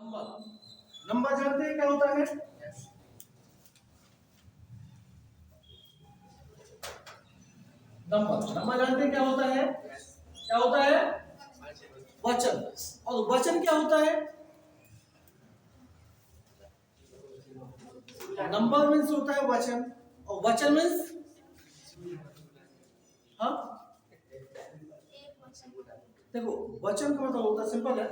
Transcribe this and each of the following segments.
Number number जानते हैं क्या होता है? नंबर नंबर जानते हैं क्या होता है? क्या होता है? वचन। और वचन क्या होता है? नंबर मीन्स होता है वचन, और वचन मीन्स हाँ देखो, वचन का मतलब होता है, सिंपल है।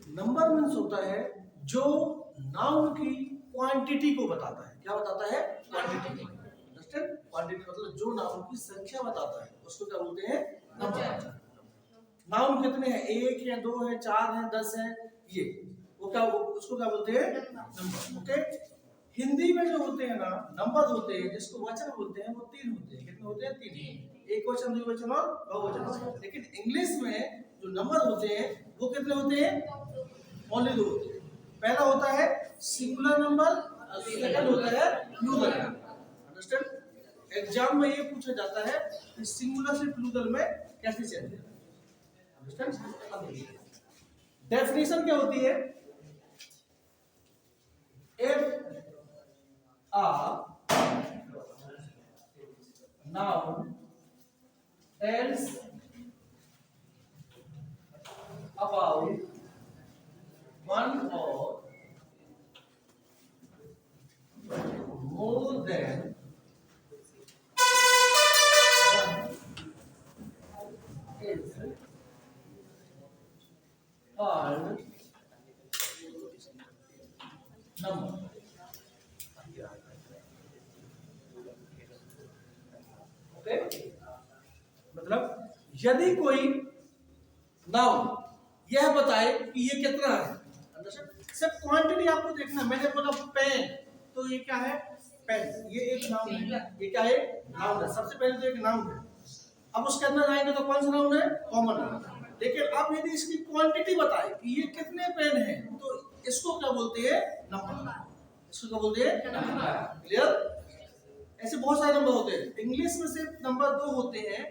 नंबर मीन्स होता है जो नाउन की क्वांटिटी को बताता है। क्या बताता है? क्वांटिटी। अंडरस्टैंड? क्वांटिटी मतलब जो नाउन की संख्या बताता है उसको क्या बोलते हैं? नंबर। नाउन कितने हैं? एक है, दो है, चार है, 10 है, ये वो क्या, उसको क्या बोलते हैं? नंबर। ओके। हिंदी में जो होते हैं ना नंबर होते हैं, जिसको वचन बोलते हैं, वो तीन होते हैं। कितने होते हैं? तीन। एक वचन, द्विवचन और बहुवचन। लेकिन इंग्लिश में जो नंबर होते हैं वो कितने होते हैं? ओनली दो होते हैं। पहला होता है सिंगुलर नंबर और सेकंड होता है प्लूरल। अंडरस्टैंड? एग्जाम में ये पूछा जाता है कि सिंगुलर से प्लूरल में कैसे चेंज है। डेफिनेशन क्या होती है? If a noun tells about one or more than one is called number। Okay, मतलब यदि कोई नाउन यह बताए कि ये कितना है, सिर्फ क्वांटिटी आपको देखना। मैंने बोला पेन, तो ये क्या है? पेन। ये एक नाउन है। ये क्या है? नाउन है। सबसे पहले तो एक नाउन है। अब उसके अंदर आएंगे तो कौन सा नाउन है? Common noun. लेकिन अब यदि इसकी क्वांटिटी बताए कि ये कितने पेन हैं, तो इसको क्या बोलते हैं? नंबर। इसको क्या बोलते हैं? नंबर। क्लियर? ऐसे बहुत सारे नंबर होते हैं। इंग्लिश में सिर्फ नंबर दो होते हैं।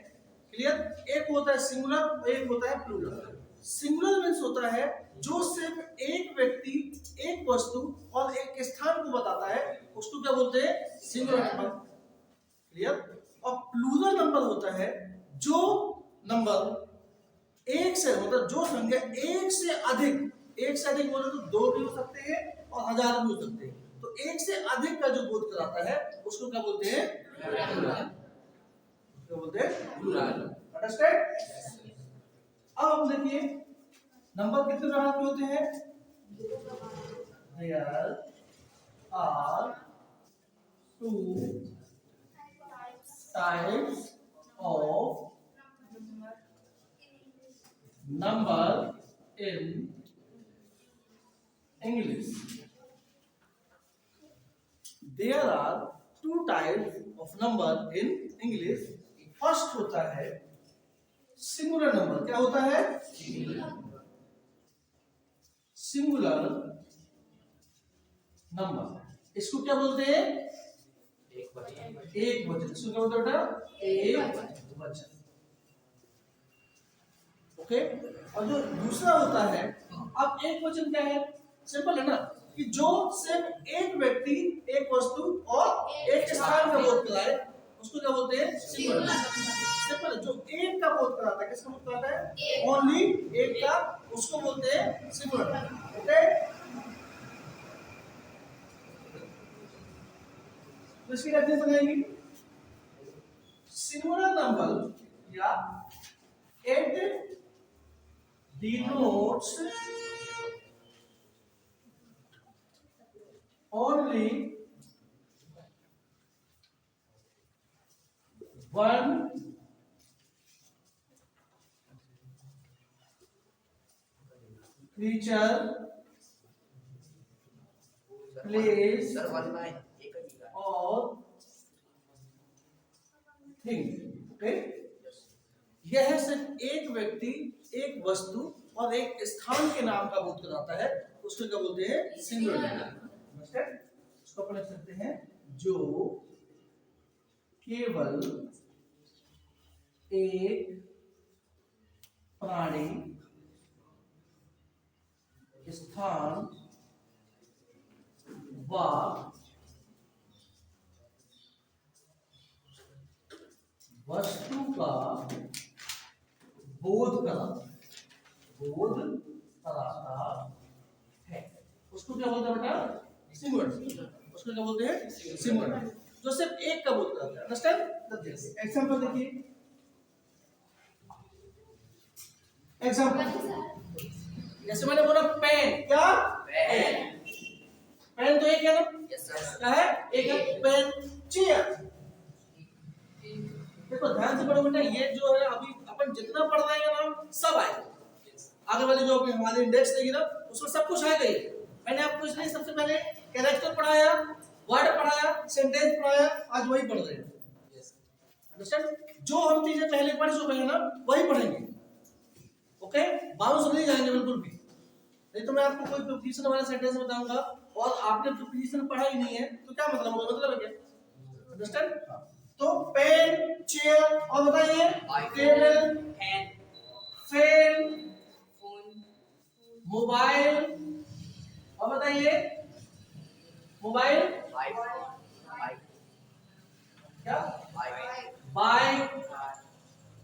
क्लियर? एक होता है सिंगुलर और एक होता है प्लूरल। सिंगुलर मीन्स होता है जो सिर्फ एक व्यक्ति, एक वस्तु और एक स्थान को बताता है, उसको क्या बोलते हैं? Singular number. क्लियर? और प्लूरल नंबर होता है जो नंबर एक से, मतलब जो संख्या एक से अधिक, एक से अधिक बोले तो दो भी हो सकते हैं और हजार भी हो सकते हैं, तो एक से अधिक का जो बोध कराता है उसको क्या बोलते हैं? प्लूरल। क्या बोलते हैं? प्लूरल। अंडरस्टैंड? अब हम देखिए नंबर कितने प्रकार के होते हैं? There are two types of number in English. There are two types of number in English. First होता है सिंगुलर नंबर। क्या होता है? Singular number. इसको क्या बोलते हैं? एक वचन। इसको क्या बोलते हैं? एक वचन। ओके। और जो दूसरा होता है, अब एक वचन क्या है? सिंपल है ना, कि जो सिर्फ एक व्यक्ति, एक वस्तु और एक स्थान का बोध कराए, उसको क्या बोलते हैं? सिंगुलर। सिंपल है। जो एक का बोध कराता है, किसका बोध कराता है? ओनली एक का, उसको बोलते हैं सिंगुलर। ओके, तो इसकी डेफिनेशन बनाएंगे। सिंगुलर नंबर या it denotes only one creature, place or thing। Okay, यह सिर्फ एक व्यक्ति, एक वस्तु और एक स्थान के नाम का बोध कराता है, उसको क्या बोलते हैं? सिंगुलर। इसको अपन लिख सकते हैं जो केवल एक प्राणी स्थान व वस्तु का बोध कराता है। उसको क्या बोलते हैं बेटा? सिंगुलर। उसको क्या बोलते हैं? सिंगुलर, जो सिर्फ एक का बोध कराता है। अंडरस्टैंड? एग्जांपल देखिए, एग्जांपल जैसे मैंने बोला पेन, क्या पेन, पेन तो एक है ना? क्या है? एक है। Pen, chair. देखो ध्यान से पढ़ो बेटा, ये जो है अभी अपन जितना पढ़ रहे हैं ना सब आएगा। आगे वाले जो हमारे इंडेक्स देगी ना उसमें सब कुछ आएगा ही। मैंने आपको इसलिए सबसे पहले कैरेक्टर पढ़ाया, वर्ड पढ़ाया, सेंटेंस पढ़ाया, आज वही पढ़ रहे हैं। अंडरस्टैंड? जो हम चीजें पहले पढ़ चुके हैं ना वही पढ़ेंगे। ओके, बाउंस नहीं जाएंगे बिल्कुल भी। नहीं तो मैं आपको कोई प्रीपोजिशन वाला सेंटेंस बताऊंगा और आपने प्रीपोजिशन पढ़ा ही नहीं है तो क्या मतलब होगा? मतलब है क्या? अंडरस्टैंड? तो पेन, चेयर और बताइए टेबल, फैन, मोबाइल और बताइए मोबाइल, क्या बाइक,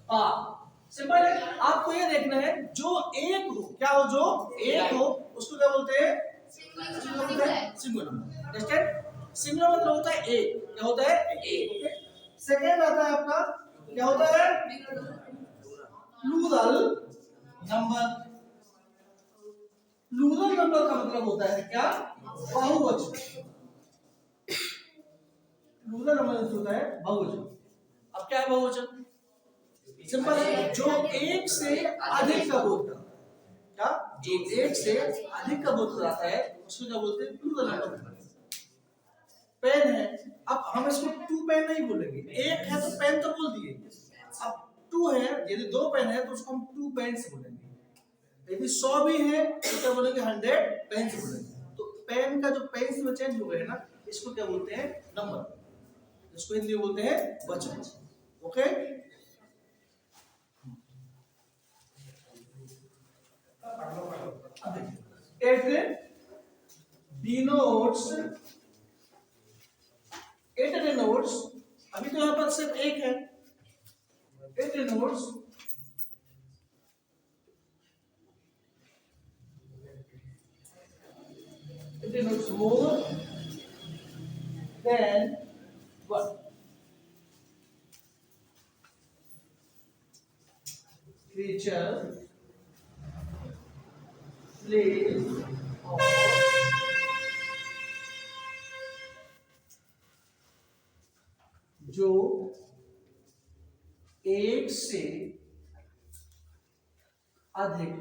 कार। सिंपल है। आपको ये देखना है जो एक हो, क्या हो? जो एक हो उसको क्या बोलते हैं? सिंगुलर। अंडरस्टैंड? सिंगुलर मतलब होता है एक। क्या होता है? एक। सेकेंड आता है आपका, क्या होता है? Plural number. प्लूरल नंबर का मतलब होता है क्या? बहुवचन। प्लूरल नंबर होता है बहुवचन। अब क्या है बहुवचन? सिंपल है, जो एक से अधिक का बोध करता है। क्या? जो एक से अधिक का बोध कराता है उसको क्या बोलते हैं? Plural number. पेन है, अब हम इसको टू पेन नहीं बोलेंगे। एक है तो पेन तो बोल दिए, अब टू है, यदि दो पेन है तो उसको हम टू पेन्स बोलेंगे। यदि 100 भी है तो क्या बोलेंगे? 100 पेन्स बोलेंगे। तो पेन का जो पेन्स में चेंज हो गए ना इसको क्या बोलते हैं? नंबर। इसको हिंदी में बोलते हैं वचन। ओके, अब देखिए, इट डिनोट्स, इट डिनोट्स, अभी तो यहाँ पर सिर्फ एक है। It denotes more than one. Creature, place, or जो एक से अधिक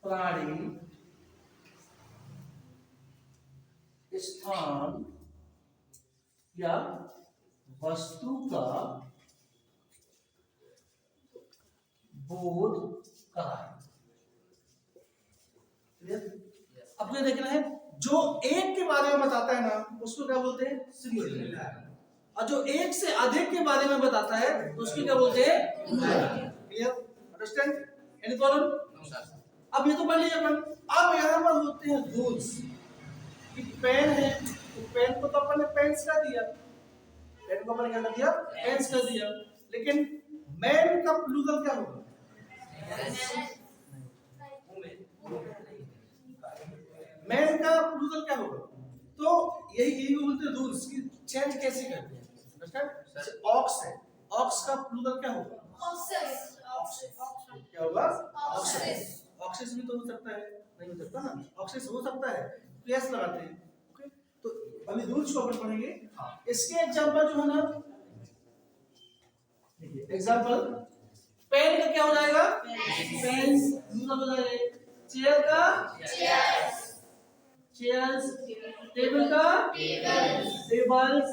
प्राणी, स्थान या वस्तु का बोध कराए। अब ये देखना है, जो एक के बारे में बताता है ना उसको क्या बोलते हैं? सिंगुलर। और जो एक से अधिक के बारे में बताता है तो उसकी क्या बोलते हैं? क्लियर? अंडरस्टैंड? Any problem? अब ये तो पढ़ लिया अपन। अब यहाँ पर होते हैं रूल्स। कि पेन है तो पेन को तो अपन ने पेन्स कर दिया, पेन को अपन क्या कर दिया? पेन्स कर दिया। लेकिन मैन का प्लूरल क्या होगा? मैन का प्लूरल क्या होगा? तो यही बोलते हैं रूल्स की चेंज कैसे करते हैं। अंडरस्टैंड? ऑक्स है, ऑक्स का प्लूरल क्या होगा? क्या होगा? ऑक्सेस। ऑक्सेस भी तो हो सकता है, नहीं हो सकता ना? ऑक्सेस हो सकता है तो यस लगाते हैं। ओके, तो अभी रूल्स को अपन पढ़ेंगे। इसके एग्जांपल जो है ना, देखिए एग्जांपल, पेन का क्या हो जाएगा? पेन्स। प्लूरल हो जाएगा। चेयर का चेयर्स, टेबल का टेबल्स,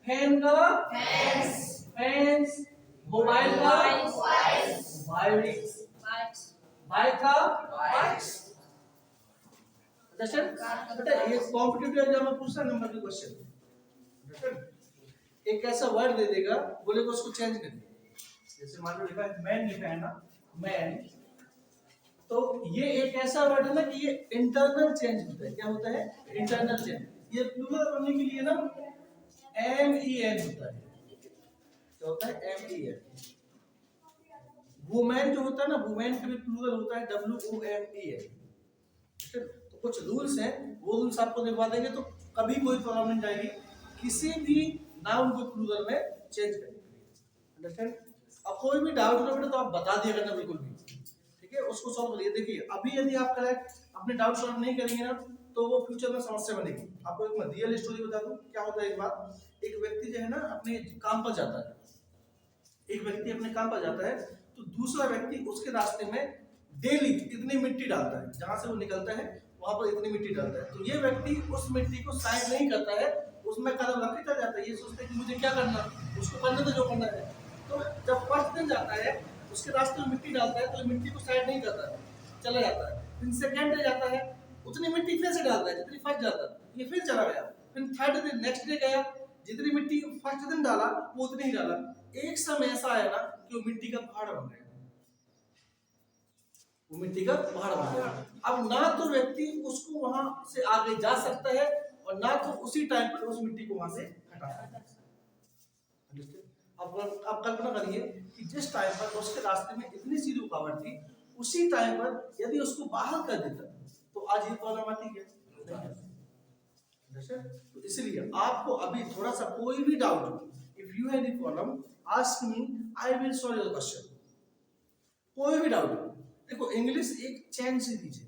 फैन का फैंस, मोबाइल का मोबाइल्स, बाइक का बाइक्स। अंडरस्टैंड? बेटा ये कॉम्पिटिटिव एग्जाम में पूछता नंबर के क्वेश्चन। अंडरस्टैंड? एक ऐसा वर्ड दे देगा, बोलेगा उसको चेंज कर दे। जैसे मान लो लिखा है मैन, लिखा है ना मैन, तो ये एक ऐसा वर्ड है ना कि ये इंटरनल चेंज होता है। क्या होता है? Internal change. ये प्लूरल बनने के लिए ना MEN होता है। क्या होता है? MEN। वुमेन जो होता है ना, वुमेन का भी प्लूरल होता है WOMEN। तो कुछ रूल्स हैं, वो रूल्स आपको दिखवा देंगे तो कभी कोई प्रॉब्लम नहीं जाएगी किसी भी नाउन को प्लूरल में चेंज करने के लिए। अंडरस्टैंड? अब कोई भी डाउट हो बेटा तो आप बता दिया करना बिल्कुल भी, ठीक है? उसको सॉल्व करिए। देखिए अभी यदि आप करेक्ट अपने डाउट सॉल्व नहीं करेंगे ना तो वो फ्यूचर में समस्या बनेगी। आपको एक मैं रियल स्टोरी बता दूं। क्या होता है, एक बार एक व्यक्ति जो है ना अपने काम पर जाता है, एक व्यक्ति अपने काम पर जाता है तो दूसरा व्यक्ति उसके रास्ते में डेली इतनी मिट्टी डालता है, जहां से वो निकलता है वहां पर इतनी मिट्टी डालता है। तो ये व्यक्ति उस मिट्टी को साइड नहीं करता है, उसमें कदम रख के चल जाता है। ये सोचता है कि मुझे क्या करना, उसको करने तो जो करना है। तो जब फर्स्ट दिन जाता है उसके रास्ते में मिट्टी डालता है तो मिट्टी को साइड नहीं करता है, चला जाता है। फिर सेकेंड डे जाता है, उतनी मिट्टी फिर से डालता है जितनी फर्स्ट जाता है, ये फिर चला गया। फिर थर्ड दिन नेक्स्ट डे गया, जितनी मिट्टी फर्स्ट दिन डाला वो उतनी ही डाला। एक समय ऐसा आया ना कि वो मिट्टी का पहाड़ बन गया, वो मिट्टी का पहाड़ बन गया। अब ना तो व्यक्ति उसको वहां से आगे जा सकता है और ना तो उसी टाइम पर उस मिट्टी को वहां से हटा सकता है। अब कल्पना करिए कि जिस टाइम पर उसके रास्ते में इतनी सी रुकावट थी, उसी टाइम पर यदि उसको बाहर कर देता तो आज ये प्रॉब्लम आती है। तो इसलिए आपको अभी थोड़ा सा कोई भी doubt, if you have any problem ask me, I will solve your question. कोई भी डाउट। देखो इंग्लिश एक चैन से दीजिए,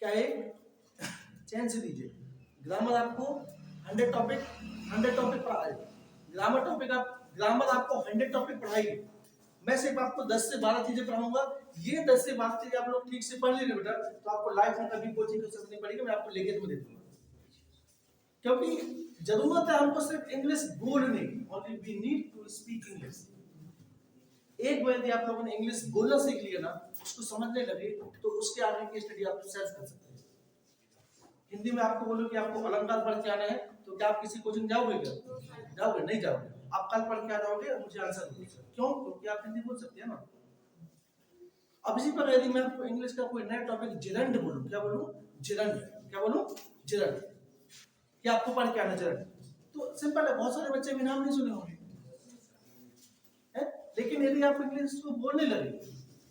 क्या है? चैन से दीजिए। ग्रामर आपको 100 टॉपिक पढ़ाएगा। ग्रामर आपको 100 टॉपिक पढ़ाएगी। मैं सिर्फ आपको 10 से 12 चीजें पढ़ाऊंगा। ये 10 से 12 चीजें आप लोग ठीक से पढ़ लेंगे बेटा तो आपको लाइफ में कभी कोचिंग की जरूरत नहीं पड़ेगी। मैं आपको लेके तो दे दूंगा, क्योंकि जरूरत है हमको सिर्फ इंग्लिश बोलने की। Only we need to speak English. एक बार यदि आप लोगों ने इंग्लिश बोलना सीख लिया ना, उसको समझने लगे तो उसके आगे की स्टडी आप सेल्फ कर सकते हैं। हिंदी में आपको बोलो कि आपको अलंकार पढ़ के आना है तो क्या आप किसी कोचिंग जाओगे? क्या जाओगे? नहीं जाओगे। आप कल पढ़ के आ जाओगे, मुझे आंसर दो। क्यों? क्योंकि आप हिंदी बोल सकते हैं ना। अब इसी पर यदि मैं आपको इंग्लिश का कोई नया टॉपिक जिरंड बोलूं, क्या बोलूं? जिरंड। क्या बोलूं? जिरंड। क्या आपको पढ़ के आना जिरंड? तो सिंपल है, बहुत सारे बच्चे भी नाम नहीं सुने होंगे, लेकिन यदि आप इंग्लिश को बोलने लगे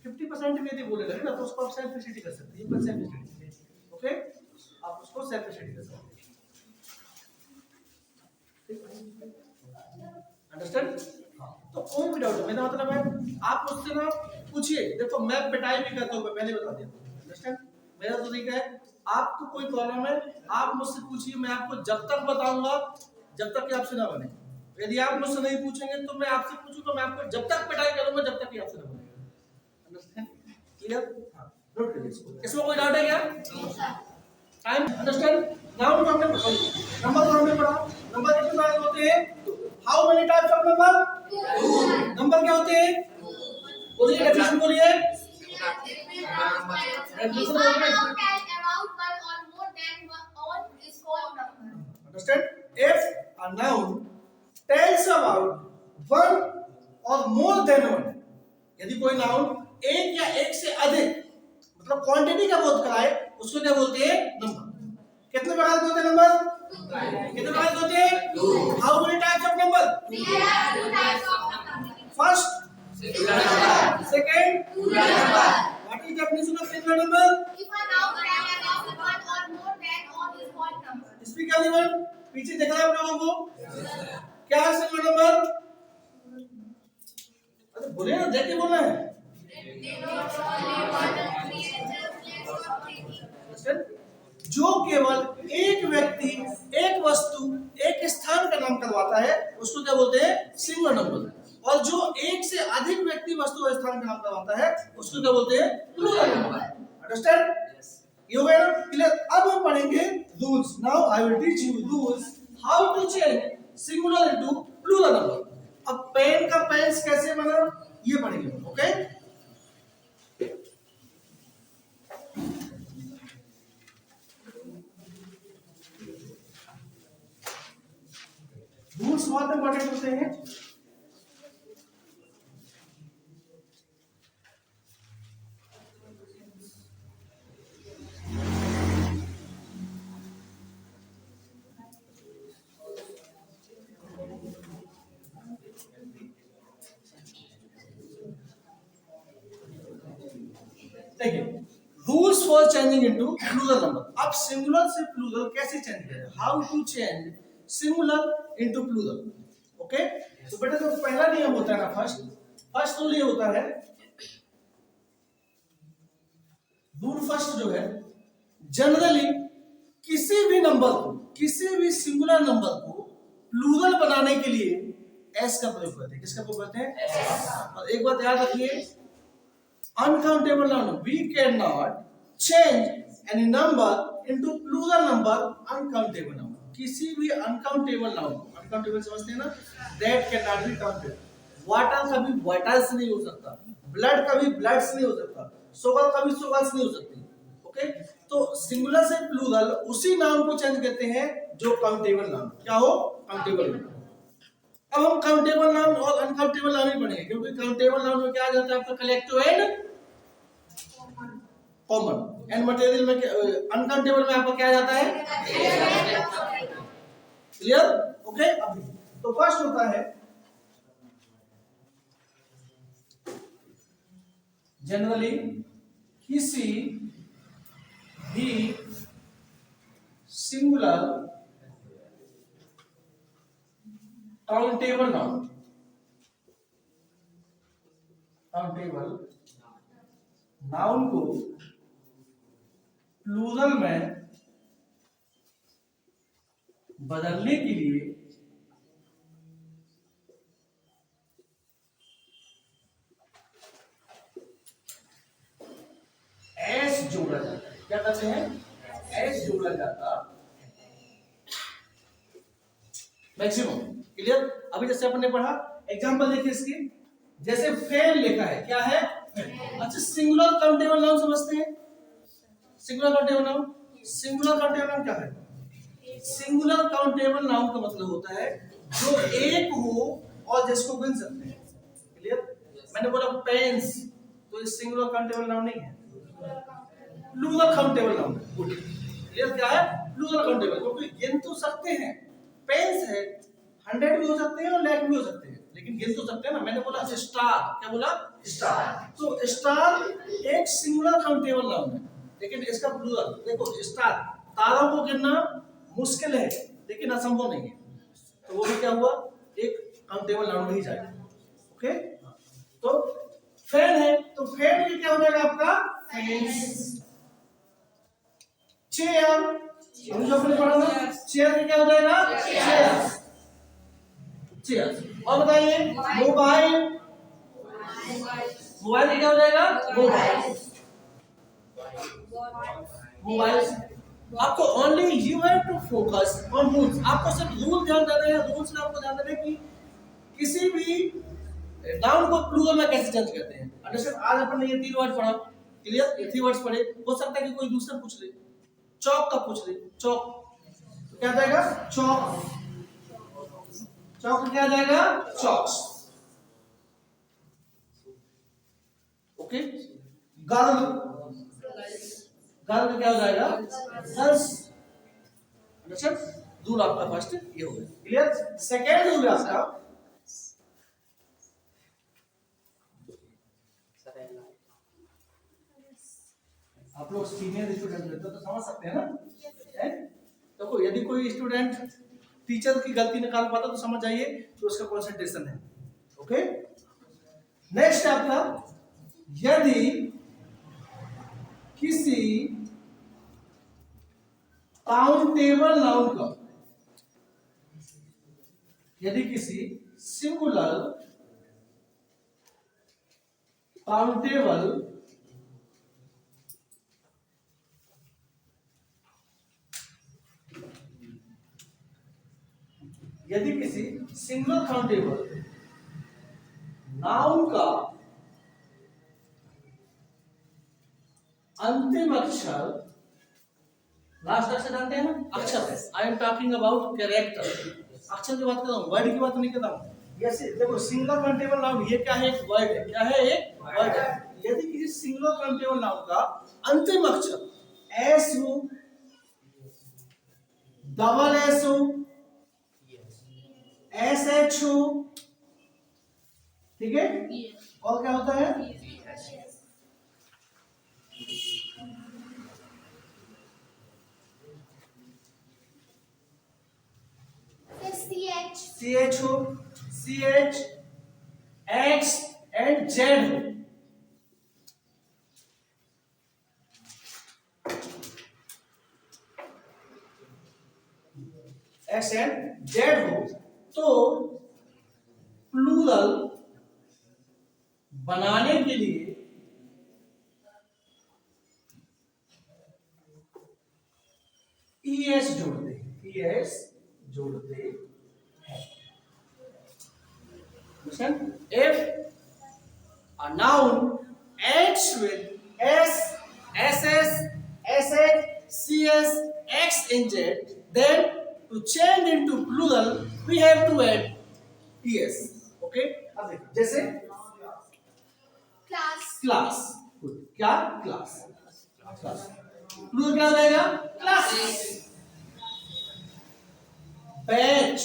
50% भी यदि बोलने लगे ना तो उसको आप सेल्फ स्टडी कर सकते हैं। Self study, okay? आप उसको सेल्फ स्टडी कर सकते हैं। अंडरस्टैंड? तो कोई भी डाउट है, मेरा मतलब है आप मुझसे ना पूछिए। देखो मैं पिटाई भी करता हूँ, पहले बता दिया। अंडरस्टैंड? मेरा तो तरीका है, आपको कोई प्रॉब्लम है आप मुझसे पूछिए, मैं आपको जब तक बताऊंगा जब तक कि आपसे ना बने। यदि आप मुझसे नहीं पूछेंगे तो मैं आपसे पूछूंगा, मैं आपको जब तक पिटाई करूंगा जब तक कि आपसे ना बने। अंडरस्टैंड? क्लियर? हां, नोट करिए इसको। इसमें कोई डाउट है क्या? Time understand? नाउ हमने नंबर को हमने पढ़ा। नंबर कितने तरह के होते हैं? How many types of number? 2। Number क्या होते हैं? बोलिए, डेफिनेशन बोलिए। डेफिनेशन बोलिए। Understand? If a noun tells about one or more than one, यदि कोई नाउन एक या एक से अधिक मतलब क्वांटिटी का बोध कराए उसको क्या बोलते हैं? नंबर। कितने प्रकार के होते हैं नंबर? कितने प्रकार के होते हैं? How many types of number? First, second, what is definition of singular number? If a noun tells about one or more than one is called number. Speak everyone. पीछे देख रहे हैं आप लोगों को? क्या है सिंगुलर नंबर? अरे बोले ना, देख के बोलना है। जो केवल एक व्यक्ति, एक वस्तु, एक स्थान का नाम करवाता है उसको क्या बोलते हैं? Singular number. और जो एक से अधिक व्यक्ति, वस्तु और स्थान का नाम करवाता है उसको क्या बोलते हैं? Plural number. अंडरस्टैंड? ये हो गया क्लियर? अब हम पढ़ेंगे rules. Now I will teach you rules how to change singular into plural number. अब पेन का पेंस कैसे बना ये पढ़ेंगे, ओके? रूल्स बहुत इंपॉर्टेंट होते हैं। Rules for changing into plural number. अब सिंगुलर से प्लूरल कैसे चेंज करें, how to change singular into plural. Okay, तो बेटा जो पहला नियम होता है ना, फर्स्ट रूल ये होता है, रूल फर्स्ट जो है, जनरली किसी भी नंबर को, किसी भी सिंगुलर नंबर को प्लूरल बनाने के लिए एस का प्रयोग करते हैं। किसका प्रयोग करते हैं? एस। और एक बात याद रखिए, uncountable noun, we can not change any number into plural number uncountable noun. किसी भी अनकाउंटेबल नाउन, अनकाउंटेबल समझते हैं ना, that can not be counted. Water कभी वाटर्स नहीं हो सकता, ब्लड कभी ब्लड्स नहीं हो सकता, सोगल कभी सोगल्स नहीं हो सकती। ओके, तो सिंगुलर से प्लूरल उसी नाउन को चेंज करते हैं जो काउंटेबल नाउन, क्या हो, काउंटेबल नाउन। अब हम काउंटेबल नाउन और अनकाउंटेबल नाउन ही पढ़ेंगे, क्योंकि काउंटेबल नाउन में क्या आ जाता है आपका, collective and common, and material में अनकाउंटेबल में आपका क्या आ जाता है, क्लियर। ओके, अभी तो फर्स्ट होता है जनरली किसी भी singular countable noun, countable noun को प्लूरल में बदलने के लिए एस जोड़ा जाता है। क्या कहते हैं? एस जोड़ा जाता मैक्सिमम, क्लियर। अभी जैसे अपन ने पढ़ा, एग्जांपल देखिए इसकी, जैसे फैन लिखा है, क्या है, फैन। अच्छा, सिंगुलर काउंटेबल नाउन समझते हैं, singular countable noun, singular countable noun क्या है? सिंगुलर काउंटेबल नाउन का मतलब होता है जो एक हो और जिसको गिन सकते हैं, क्लियर। मैंने बोला पेन्स, तो ये सिंगुलर काउंटेबल नाउन नहीं है, प्लूरल काउंटेबल नाउन है। क्लियर, क्या है, प्लूरल काउंटेबल, क्योंकि गिन तो सकते हैं, पेन्स है, 100 भी हो सकते हैं और लाख भी हो सकते हैं, लेकिन गिन तो सकते हैं ना। मैंने बोला स्टार, क्या बोला, स्टार, तो स्टार एक सिंगुलर काउंटेबल नाउन है, लेकिन इसका प्लूरल देखो, स्टार, तारों को गिनना मुश्किल है लेकिन असंभव नहीं है, तो वो भी क्या हुआ, एक काउंटेबल नाउन में ही जाएगा। ओके, तो फैन है, तो फैन भी क्या हो जाएगा आपका, फैन्स। चेयर, हम जो अपने पढ़ा ना, चेयर में क्या हो जाएगा, चेयर्स, चेयर्स। और बताइए, मोबाइल, मोबाइल में क्या हो जाएगा, मोबाइल, मोबाइल। आपको only you have to focus on rules, आपको सिर्फ रूल ध्यान देना है, रूल्स में आपको ध्यान देना है कि किसी भी नाउन को प्लूरल में कैसे चेंज करते हैं। अंडरस्टैंड। आज अपन ने ये 3 वर्ड पढ़ा, क्लियर, ये 3 वर्ड्स पढ़े। हो सकता है कि कोई दूसरा पूछ ले, चौक का पूछ ले, चौक, तो क्या जाएगा, चौक, चौक क्या जाएगा, चौक्स। ओके, गर्ल, गर्ल का क्या हो जाएगा, गर्ल्स। अंडरस्टैंड। रूल आपका फर्स्ट ये हो गया, क्लियर। सेकेंड रूल है आपका, आप लोग सीनियर स्टूडेंट रहते तो समझ सकते हैं ना। देखो, यदि कोई स्टूडेंट टीचर की गलती निकाल पाता तो समझ जाइए तो उसका कंसंट्रेशन है। ओके, नेक्स्ट आपका, यदि किसी काउंटेबल नाउन का, यदि किसी सिंगुलर काउंटेबल यदि किसी सिंगुलर काउंटेबल नाउन का अंतिम अक्षर, लास्ट अक्षर जानते हैं ना, अक्षर है, I am talking about character, अक्षर की बात कर रहा हूं, वर्ड की बात नहीं कर रहा हूं। जैसे देखो, सिंगुलर काउंटेबल नाउन, ये क्या है, एक वर्ड है, क्या है, एक वर्ड है। यदि किसी सिंगुलर काउंटेबल नाउन का अंतिम अक्षर एस हो, डबल एस हो, एस एच हो, ठीक है, और क्या होता है, CH हो, CH, X एंड Z हो, X एंड Z हो, तो प्लूरल बनाने के लिए ES जोड़ते हैं, ES जोड़ते हैं। If a noun ends with S, SS, SH, CS, X and Z, then to change into plural we have to add ES. Okay? अब देखो, जैसे Class. क्लास, क्या क्लास, क्लास प्लूरल क्या हो जाएगा? क्लासेस। बैच,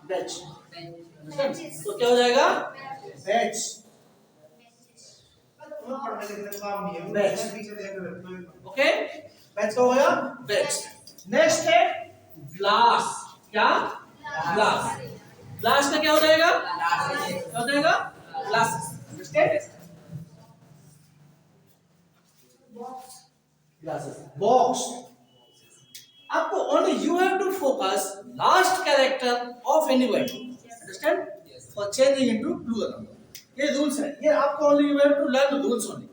बैच, तो क्या हो जाएगा? बैच, बैच, ओके, बैच का हो गया बैच। नेक्स्ट है ग्लास, क्या? ग्लास, ग्लास का क्या हो जाएगा? क्या हो जाएगा? Glasses, understand? Glasses, box. आपको only you have to focus last character of any word, understand? For changing into plural number. ये रूल्स है, ये आपको only you have to learn the rules only.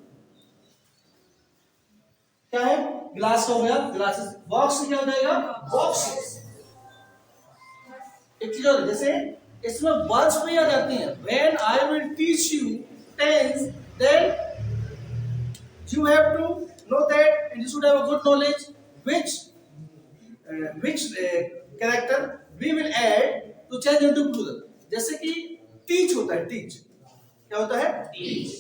क्या है? ग्लास हो गया, ग्लासेस। बॉक्स क्या हो जाएगा? बॉक्सेस। एक चीज और, जैसे इसमें वर्ड्स भी आ जाती हैं। When I will teach you tense, then you have to know that and you should have a good knowledge which character we will add to change into plural. जैसे कि teach होता है, teach क्या होता है? teach।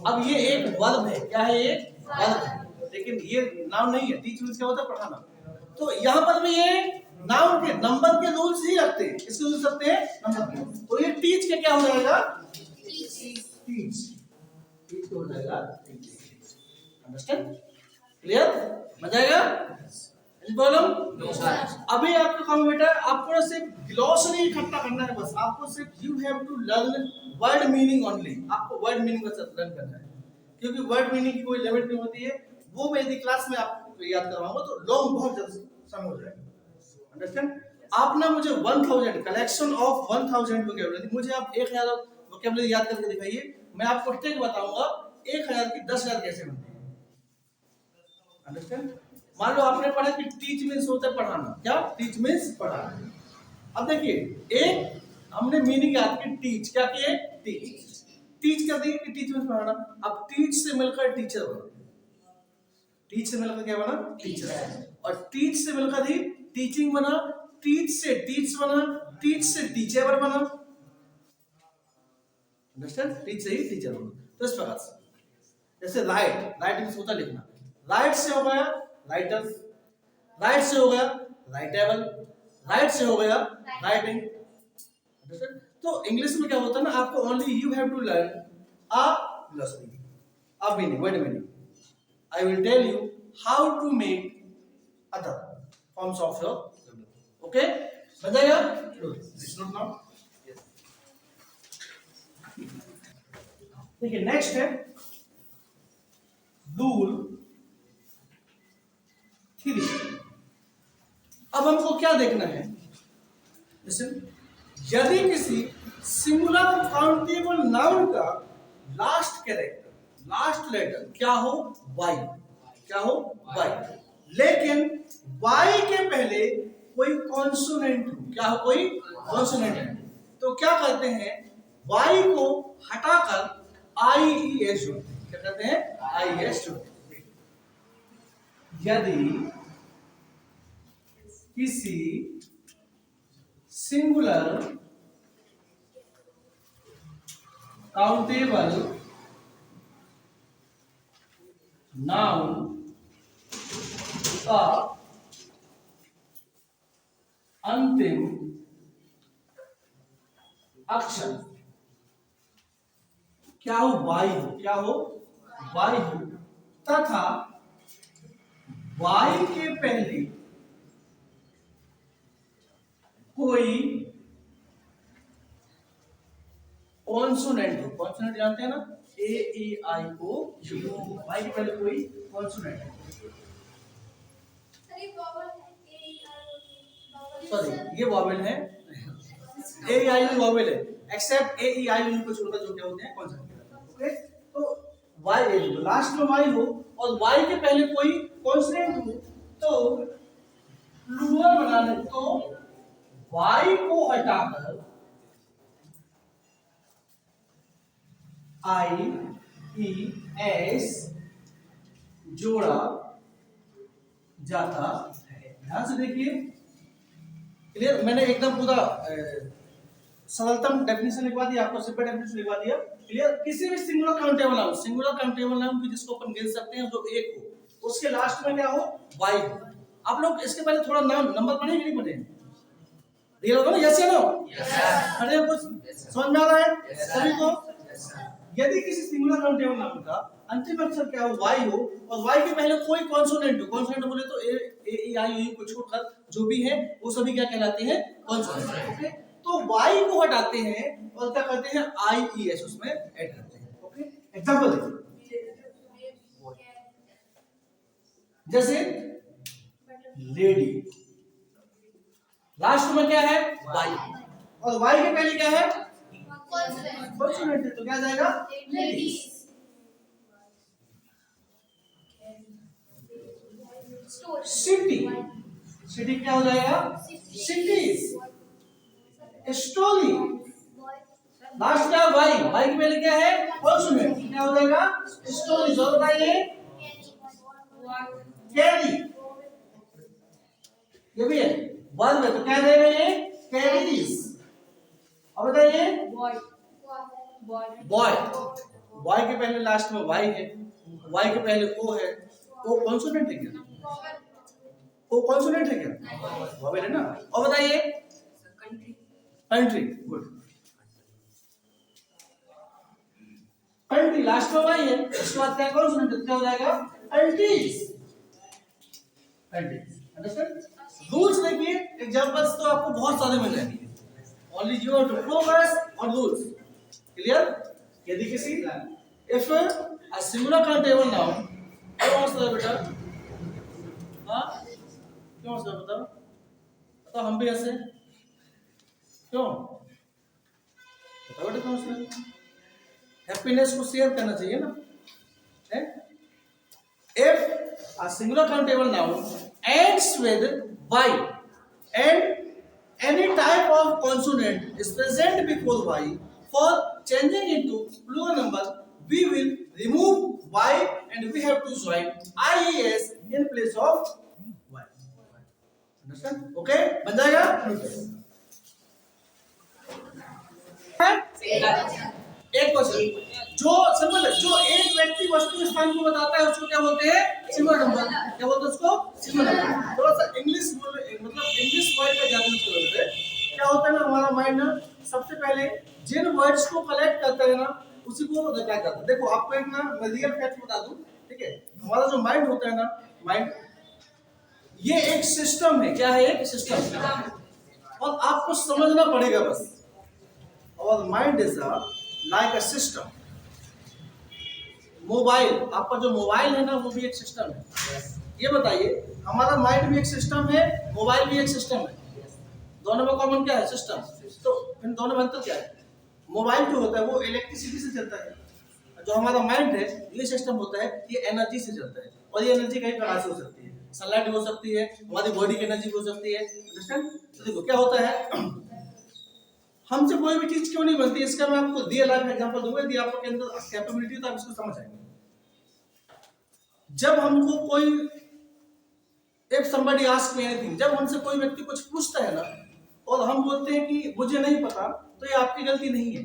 अब ये एक वर्ब है, क्या है? ये वर्ब है, लेकिन ये नाउन नहीं है। teach मींस क्या होता है? पढ़ाना। तो यहाँ पर भी ये नाउन के नंबर के रूल्स ही रखते हैं, इसके रूल्स रखते हैं नंबर के। तो ये teach के क्या हो जाएगा? teach, teach हो जाएगा teach। अंडरस्टैंड? क्लियर? मजा आएगा? Any problem? अभी आपका काम बेटा, आपको सिर्फ ग्लोसरी इकट्ठा करना है बस। आपको सिर्फ you have to learn word meaning only. आपको वर्ड मीनिंग बस लर्न करना है, क्योंकि वर्ड मीनिंग की कोई लिमिट नहीं होती है। वो मैं यदि क्लास में आपको याद करवाऊंगा तो लॉन्ग बहुत जल्दी समय हो जाएगा। अंडरस्टैंड? आप ना मुझे 1000 कलेक्शन ऑफ 1000 वोकैबुलरी, मुझे आप 1000 वोकैबुलरी याद करके दिखाइए। मैं आपको ट्रिक बताऊंगा 1000 की 10000 कैसे बनती है। अंडरस्टैंड? मान लो आपने पढ़ा कि टीच मींस होता है पढ़ाना, क्या? टीच मींस पढ़ाना। अब देखिए, एक हमने मीनिंग याद की टीच, क्या किए? टीच, टीच कर दी कि टीच मींस पढ़ाना। अब टीच से मिलकर टीचर बना, टीच से मिलकर क्या बना? टीचर। और टीच से मिलकर ही टीचिंग बना, टीच से टीच बना, टीच से टीचेबल बना। अंडरस्टैंड? टीच से ही टीचर बना। तो इस प्रकार से, जैसे राइट, राइट मींस होता लिखना। राइट से हो गया राइटर, राइट से हो गया राइटेबल, राइट से हो गया राइटिंग। तो इंग्लिश में क्या होता है ना, आपको only you have to learn a glossary, a meaning, word meaning. I will tell you how to make other forms of your, okay? बताएगा? Note now. देखिए नेक्स्ट है रूल 3। अब हमको क्या देखना है? जैसे यदि किसी सिंगुलर काउंटेबल नाउन का लास्ट कैरेक्टर, लास्ट लेटर क्या हो? वाई, क्या हो? वाई, लेकिन वाई के पहले कोई कॉन्सोनेंट हो, क्या हो? कोई कॉन्सोनेंट है, तो क्या करते हैं? वाई को हटाकर IES जोड़ते हैं। क्या कहते हैं? IES जोड़ते हैं। यदि किसी सिंगुलर काउंटेबल नाउन का अंतिम अक्षर क्या हो? वाई हो, क्या हो? वाई हो, तथा y के पहले कोई कॉन्सोनेंट हो, कॉन्सोनेंट जानते हैं ना, ए ई आई ओ यू, y के पहले कोई कॉन्सोनेंट है, सॉरी ये वॉवेल है, ए ई आई ओ वॉवेल है, एक्सेप्ट ए ई आई ओ को छोड़कर जो क्या होते हैं कॉन्सोनेंट। ओके, तो y लास्ट में y हो और y के पहले कोई कॉन्सोनेंट हो तो प्लूरल बनाने, तो y को हटाकर आई ई एस जोड़ा जाता है। ध्यान से देखिए, क्लियर, मैंने एकदम पूरा सरलतम डेफिनेशन लिखवा दिया आपको, सिंपल डेफिनेशन लिखवा दिया, क्लियर। किसी भी सिंगुलर काउंटेबल नाउन की जिसको अपन गिन सकते हैं जो एक हो, उसके लास्ट में क्या हो, वाई हो। आप लोग इसके पहले थोड़ा नाम नंबर पढ़े कि नहीं पढ़े, रियल होगा ना, यस या नो, पढ़े, कुछ समझ में आ रहा है सभी को? यदि किसी सिंगुलर काउंटेबल नाउन का अंतिम अक्षर क्या हो, वाई हो, और वाई के पहले कोई कॉन्सोनेंट हो, कॉन्सोनेंट बोले तो ए ई आई ओ को छोड़कर जो भी है वो सभी क्या कहलाते हैं, कॉन्सोनेंट। ओके, तो वाई को हटाते हैं और क्या करते हैं, आई ई एस उसमें ऐड करते हैं। ओके, एग्जांपल देखिए, जैसे लेडी, लास्ट में क्या है, वाई, और वाई के पहले क्या है, कॉन्सोनेंट है, तो क्या जाएगा, लेडीज। सिटी, सिटी क्या हो जाएगा, सिटीज। स्टोरी, लास्ट क्या, वाई, वाई के पहले क्या है, कॉन्सोनेंट, क्या हो जाएगा, स्टोरीज। और बताइए, कैरी, ये भी है वर्ब है, तो क्या देगा ये, कैरीज। अब बताइए, बॉय, बॉय के पहले लास्ट में वाई है, वाई के पहले ओ है, ओ कॉन्सोनेंट है क्या, ओ कॉन्सोनेंट है क्या, वॉवेल है ना। और बताइए, कंट्री, गुड, कंट्री लास्ट में वाई है, उसके बाद क्या कॉन्सोनेंट है, क्या हो जाएगा, कंट्रीज, कंट्रीज। अंडरस्टैंड? रूल्स देखिए, एग्जांपल्स तो आपको बहुत सारे मिल जाएंगे, only you have to focus on rules, clear. यदि किसी if a singular countable noun, क्यों होता है बेटा, हाँ क्यों होता है बताओ, बताओ, हम भी ऐसे क्यों, बताओ बेटा क्यों होता है, हैप्पीनेस को शेयर करना चाहिए ना, है। If a singular countable noun ends with y and any type of consonant is present before y, for changing into plural number, we will remove y and we have to join ies in place of y. Understand? Okay? बन जाएगा? एक question, जो simple है, जो एक व्यक्ति वस्तु स्थान को बताता है उसको क्या बोलते हैं, सिंगुलर नंबर। क्या बोलते हैं उसको, सिंगुलर नंबर। थोड़ा सा इंग्लिश बोल, मतलब इंग्लिश वर्ड का ज्यादा यूज करते हैं। क्या होता है ना, हमारा माइंड ना सबसे पहले जिन वर्ड्स को कलेक्ट करता है ना उसी को रिकॉर्ड करता है। देखो आपको एक ना मैं रियल फैक्ट बता दूं, ठीक है, हमारा जो माइंड होता है ना, माइंड ये एक सिस्टम है। क्या है, एक सिस्टम, और आपको समझना पड़ेगा बस। और mind is like a system. Mobile, आपका जो मोबाइल है ना वो भी एक सिस्टम है। ये बताइए, हमारा माइंड भी एक सिस्टम है, मोबाइल भी एक सिस्टम है, दोनों में कॉमन क्या है, सिस्टम। तो इन दोनों में अंतर क्या है, मोबाइल जो होता है वो इलेक्ट्रिसिटी से चलता है, जो हमारा माइंड है ये सिस्टम होता है ये एनर्जी से चलता है, और ये एनर्जी कई प्रकार से हो सकती है, सनलाइट हो सकती है, हमारी बॉडी की एनर्जी हो सकती है। अंडरस्टैंड? तो देखो क्या होता है, हमसे कोई भी चीज क्यों नहीं बनती, इसका मैं आपको रियल लाइफ एग्जांपल दूंगा, यदि आपके अंदर कैपेबिलिटी तो आप इसको समझ आएंगे। जब हमको कोई, if somebody asks me anything, जब हमसे कोई व्यक्ति कुछ पूछता है ना और हम बोलते हैं कि मुझे नहीं पता, तो ये आपकी गलती नहीं है,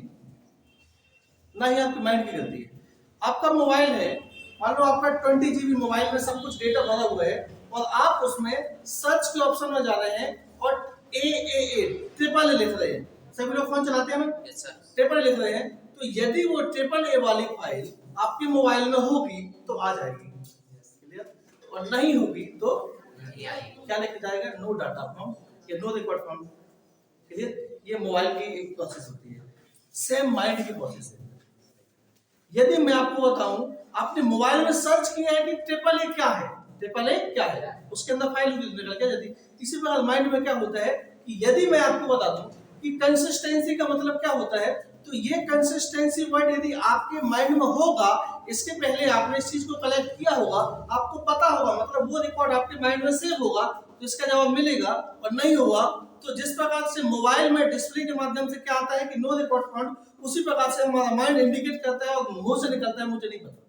ना ही आपके माइंड की गलती है। आपका मोबाइल है, मान लो आपका 20 GB मोबाइल में सब कुछ डेटा भरा हुआ है और आप उसमें सर्च के ऑप्शन में जा रहे हैं और ट्रिपल ए लिख रहे हैं। सभी लोग फोन चलाते हैं ना, ट्रिपल ए लिख रहे हैं, तो यदि वो ट्रिपल ए वाली फाइल आपके मोबाइल में होगी तो आ जाएगी। और नहीं होगी तो क्या लिखा जाएगा, नो डाटा फ्रॉम या नो रिकॉर्ड फ्रॉम। क्लियर? ये मोबाइल की एक प्रोसेस होती है, सेम माइंड की प्रोसेस है। यदि मैं आपको बताऊं, आपने मोबाइल में सर्च किया है कि ट्रिपल ए क्या है, ट्रिपल ए क्या है, उसके अंदर फाइल निकल के यदि इसी प्रकार माइंड में क्या होता है कि यदि मैं आपको बता दूं कि कंसिस्टेंसी का मतलब क्या होता है, तो ये कंसिस्टेंसी वर्ड यदि आपके माइंड में होगा, इसके पहले आपने इस चीज को कलेक्ट किया होगा, आपको पता होगा, मतलब वो रिकॉर्ड आपके माइंड में सेव होगा, तो इसका जवाब मिलेगा। और नहीं होगा तो जिस प्रकार से मोबाइल में डिस्प्ले के माध्यम से क्या आता है कि नो रिकॉर्ड फाउंड, उसी प्रकार से हमारा माइंड इंडिकेट करता है और मुंह से निकलता है मुझे नहीं पता।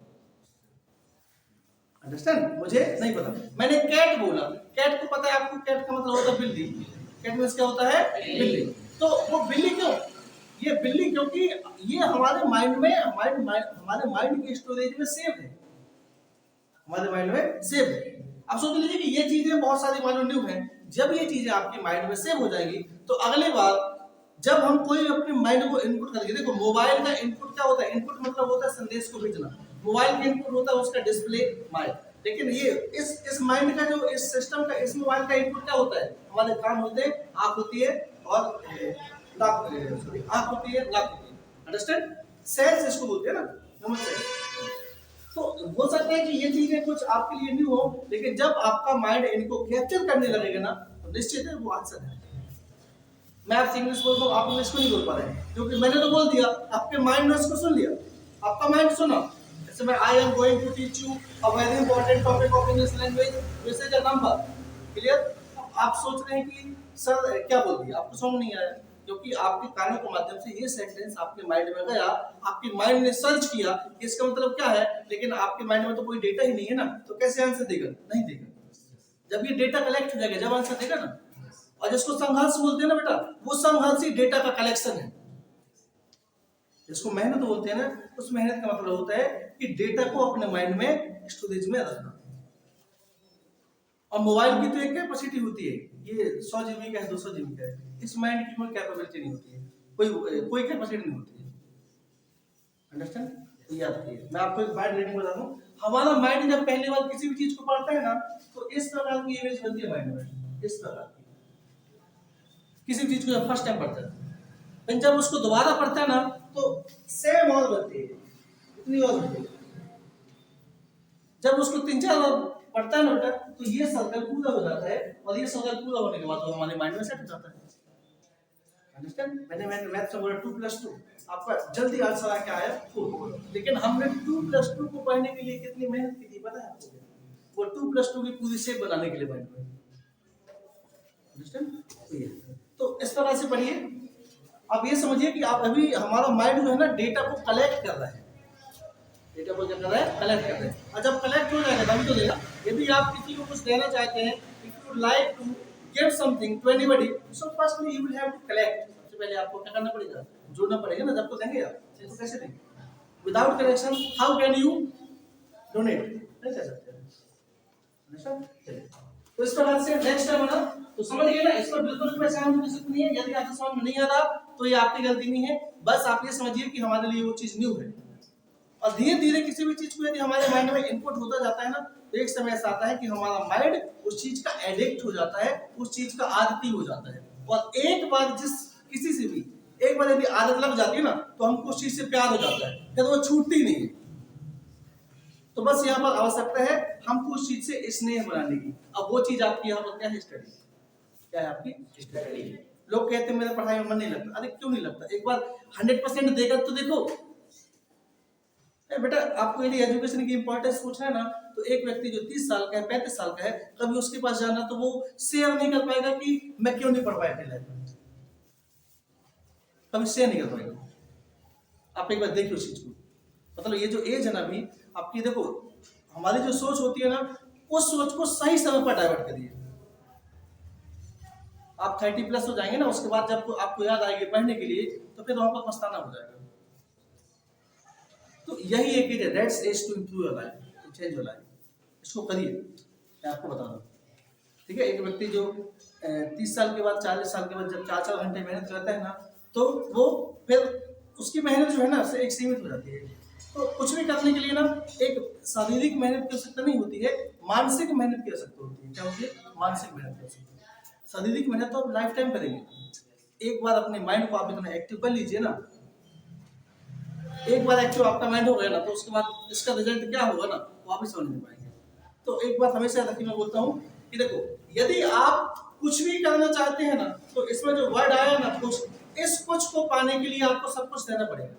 अंडरस्टैंड? मुझे नहीं पता। मैंने कैट बोला, कैट को पता है आपको, कैट का मतलब होता है बिल्ली। कैट मींस क्या होता है? बिल्ली। तो वो बिल्ली क्यों? ये बिल्ली क्योंकि ये हमारे माइंड में, हमारे माइंड की स्टोरेज में सेव है, हमारे माइंड में सेव है। अब सोच लीजिए कि ये चीजें बहुत सारी माइंड में न्यू हैं, जब ये चीजें आपके माइंड में सेव हो जाएंगी तो अगली बार जब हम कोई अपने माइंड को इनपुट करेंगे, देखो मोबाइल का इनपुट क्या होता है, इनपुट मतलब होता है संदेश को भेजना, मोबाइल का इनपुट होता है उसका डिस्प्ले माइंड। लेकिन ये इस माइंड का जो इस सिस्टम का इस मोबाइल का इनपुट क्या होता है, हमारे कान होते हैं, आंख होती है और नाक, सॉरी आंख होती है, नाक होती है। अंडरस्टैंड? सेंस इसको बोलते हैं ना, नमस्ते। तो हो सकता है कि ये चीजें कुछ आपके लिए न्यू हो, लेकिन जब आपका माइंड इनको कैप्चर करने लगेगा ना, तो निश्चित है वो आंसर है। मैं आपसे इंग्लिश बोल रहा हूँ, आप इंग्लिश को नहीं बोल पा रहे हैं, क्योंकि मैंने तो बोल दिया, आपके माइंड ने उसको सुन लिया, आपका माइंड सुना। जैसे मैं I am going to teach you a very important topic of English language, this is a number. Clear? आप सोच रहे हैं कि सर क्या बोल दिया, आपको समझ नहीं आया, क्योंकि आपके कानों के माध्यम से ये सेंटेंस आपके माइंड में गया, आपके माइंड ने सर्च किया कि इसका मतलब क्या है, लेकिन आपके माइंड में तो कोई डेटा ही नहीं है ना, तो कैसे आंसर देगा? नहीं देगा। जब ये डेटा कलेक्ट हो जाएगा, जब आंसर देगा ना। और जिसको संघर्ष बोलते हैं ना बेटा, वो संघर्ष ही डेटा का कलेक्शन है। जिसको मेहनत बोलते हैं ना, उस मेहनत का मतलब होता है कि डेटा को अपने माइंड में स्टोरेज में रखना। और मोबाइल की तो एक कैपेसिटी होती है, ये 100 GB का है, 200 GB का है, इस माइंड की कोई कैपेबिलिटी नहीं होती है, कोई कैपेसिटी नहीं होती है। अंडरस्टैंड? याद रखिए। मैं आपको एक बार रीडिंग बता दूं, हमारा माइंड जब पहली बार किसी भी चीज को पढ़ता है ना, तो इस प्रकार की इमेज बनती है माइंड में, इस प्रकार की। किसी चीज को जब फर्स्ट टाइम पढ़ता है, लेकिन जब उसको दोबारा पढ़ता है ना, तो सेम और बनती है, इतनी और बनती है। जब उसको 3-4 बार पढ़ता है ना बेटा, तो ये सर्कल पूरा हो जाता है, और ये सर्कल पूरा होने के बाद वो हमारे माइंड में सेट हो जाता है। अंडरस्टैंड? मैंने मैथ से बोला 2+2, आपका जल्दी आंसर आ क्या आया 4, लेकिन हमने 2+2 को पढ़ने के लिए कितनी मेहनत की थी पता है आपको? वो 2+2 की पूरी शेप बनाने के लिए माइंड में। अंडरस्टैंड? तो इस तरह से पढ़िए। आप ये समझिए कि आप अभी हमारा माइंड जो है ना, डेटा को कलेक्ट कर रहा है, डेटा को क्या कर रहा है? कलेक्ट कर रहा है। और जब कलेक्ट हो जाएगा तभी तो देगा। यदि आप किसी को कुछ देना चाहते हैं, if you like to give something to anybody, so firstly you will have to collect. सबसे पहले आपको क्या करना पड़ेगा? जोड़ना पड़ेगा ना, जब तो देंगे आप, तो कैसे देंगे? Without collection how can you donate? नहीं कर सकते। तो इस प्रकार से नेक्स्ट टाइम ना, तो समझ गए ना, इसमें बिल्कुल भी परेशान होने की जरूरत नहीं है। यदि आपको समझ में नहीं आ रहा तो ये आपकी गलती नहीं है, बस आप ये समझिए कि हमारे लिए वो चीज न्यू है। और धीरे धीरे किसी भी चीज को यदि हमारे माइंड में इनपुट होता जाता है ना, तो एक समय ऐसा आता है कि हमारा माइंड उस चीज का एडिक्ट हो जाता है, उस चीज का आदती हो जाता है। और एक बार किसी से भी एक बार यदि आदत लग जाती है ना, तो हमको उस चीज से प्यार हो जाता है, फिर वो छूटती नहीं है। तो बस यहाँ पर आवश्यकता है हमको उस चीज से स्नेह बनाने की। अब वो चीज आपकी यहाँ पर क्या है? स्टडी। क्या है आपकी? स्टडी। लोग कहते हैं मेरा पढ़ाई में मन नहीं लगता। अरे क्यों नहीं लगता? एक बार 100% देकर तो देखो। बेटा आपको यदि एजुकेशन की इंपॉर्टेंस पूछना है ना, तो एक व्यक्ति जो 30 साल का है, 35 साल का है, कभी उसके पास जाना तो वो शेयर नहीं कर पाएगा कि मैं क्यों नहीं पढ़ पाया अपनी लाइफ में, कभी शेयर नहीं कर पाएगा। आप एक बार देखिए उस चीज को। मतलब ये जो एज है ना अभी आपकी, देखो हमारी जो सोच होती है ना, उस सोच को सही समय पर डाइवर्ट करिए। आप 30+ हो जाएंगे ना, उसके बाद जब आपको याद आएगी पढ़ने के लिए, तो फिर वहां पर पछताना हो जाएगा। तो यही एक एज है, that's age to improve your life, to change your life. इसको करिए, मैं आपको बता दूं। ठीक है? एक व्यक्ति जो 30 साल के बाद, 40 साल के बाद जब 4-4 घंटे मेहनत करता है ना, तो वो फिर उसकी मेहनत जो है ना से एक सीमित हो जाती है। तो कुछ भी करने के लिए ना एक शारीरिक मेहनत की आवश्यकता नहीं होती है, मानसिक मेहनत की आवश्यकता होती है। क्या होती है? मानसिक मेहनत की आवश्यकता। शारीरिक मेहनत तो आप लाइफ टाइम करेंगे। एक बार अपने माइंड को आप इतना एक्टिव कर लीजिए ना, एक बार एक्टिव आपका माइंड हो गया ना, तो उसके बाद इसका रिजल्ट क्या होगा ना, वो आप ही समझ नहीं पाएंगे। तो एक बात हमेशा रखिए, मैं बोलता हूँ कि देखो, यदि आप कुछ भी करना चाहते हैं ना, तो इसमें जो वर्ड आया ना कुछ, इस कुछ को पाने के लिए आपको सब कुछ देना पड़ेगा।